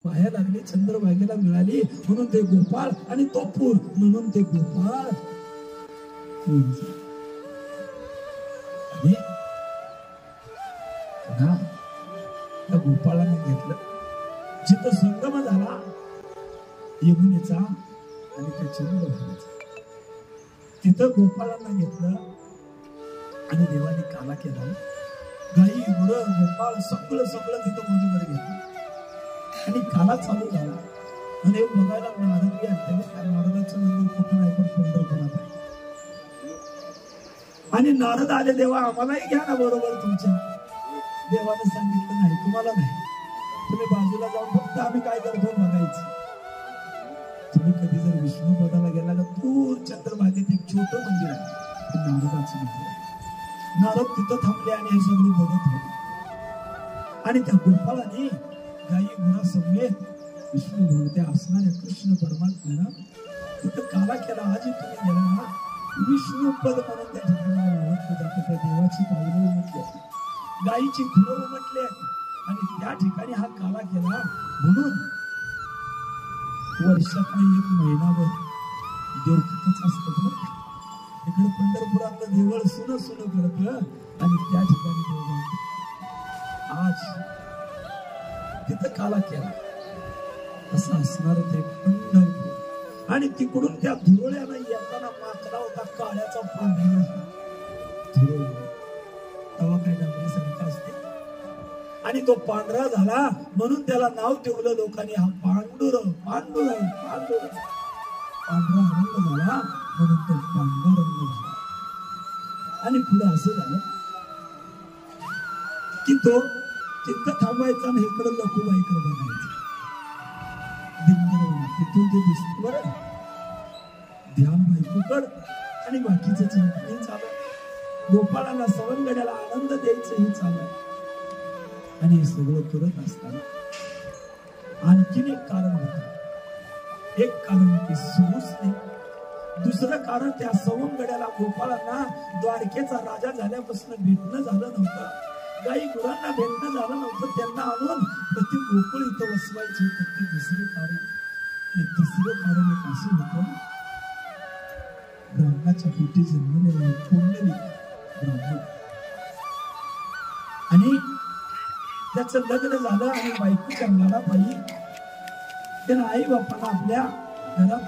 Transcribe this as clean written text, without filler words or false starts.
पाया लागली, चंद्रभागेला मिळाली म्हणून ते गोपाळ, आणि तो पूर म्हणून ते गोपाळ. आणि त्या गोपाळाने घेतलं, जिथं संगम झाला यमुनेचा आणि त्या चंद्रभागेचा, तिथं गोपाळांना घेतलं आणि देवाने काला केला. गाई गुरं गोपाळ सगळं तिथं बरोबर घेतलं आणि काला चालू झाला. आणि बघायला नारदगी आणते, त्या नारदाचं मंदिर कुठं नाही पण पंढरपुरात आहे. आणि नारद आले, देवा आम्हालाही घ्या ना बरोबर तुमच्या. देवाने सांगितलं नाही, तुम्हाला नाही, तुम्ही बाजूला जाऊन फक्त आम्ही काय करतो बघायचं. तुम्ही कधी जर विष्णू पदाला गेला तर दूर चंद्रभागेत एक छोटं मंदिर आहे, नारदाचं मंदिर आहे. नारद तिथं थांबले आणि हे सगळं बघत होते. आणि त्या गोपाळाने गाई गुरा समेत विष्णू भगवते असणाऱ्या कृष्ण परमात्म्यानं तिथं काला केला. आजी तुम्ही गेला ना, विष्णू पद म्हणून त्या ठिकाणी ओळखलं जातं. त्या देवाची पावलं उमटली, गायीची खुरं उमटले आणि त्या ठिकाणी हा काला केला. म्हणून वर्षात एक महिनाभर देव तिथंच असतं. इकडे पंढरपुरातलं देवळ सुन करत आणि त्या ठिकाणी देव आज तिथं काला केला. असं असणार ते पंढरपूर. आणि तिकडून त्या धुरोळ्यानं येताना माकला होता काळ्याचा पांढरा धुरोळ. तेव्हा काय डांबरी सारखा असते आणि तो पांढरा झाला म्हणून त्याला नाव ठेवलं लोकांनी, हा पांडुरंग. पांढरा रंग झाला म्हणून तो पांडुरंग झाला. आणि पुढे असं झालं की तो तिथं थांबायचा आणि इकडं लखुबाईकडे बघायचं. तिथून ते दिसत बरं ध्यान बायकोकड आणि बाकीचं चिंतन चालू. गोपाळाला सवंगड्याला आनंद द्यायचं हे चालू. आणि हे सगळं करत असताना आणखीन एक कारण होतं. एक कारण ते सुरूच नाही, दुसरं कारण त्या सवंगड्याला गोपाळांना द्वारकेचा राजा झाल्यापासून भेटणं झालं नव्हतं. गाई गुरांना भेटणं झालं नव्हतं. त्यांना आणून प्रति गोकुळ इथं वसवायचे होते. ते दुसरं कारण. आणि तिसरं कारण एक असं होतं, ब्राह्मणाच्या पोटी जन्मलेला कोंडली ब्राह्मण, आणि त्याचं लग्न झालं आणि बायकोच्या मुलाला बाई त्यानं आई बापाला आपल्या घरात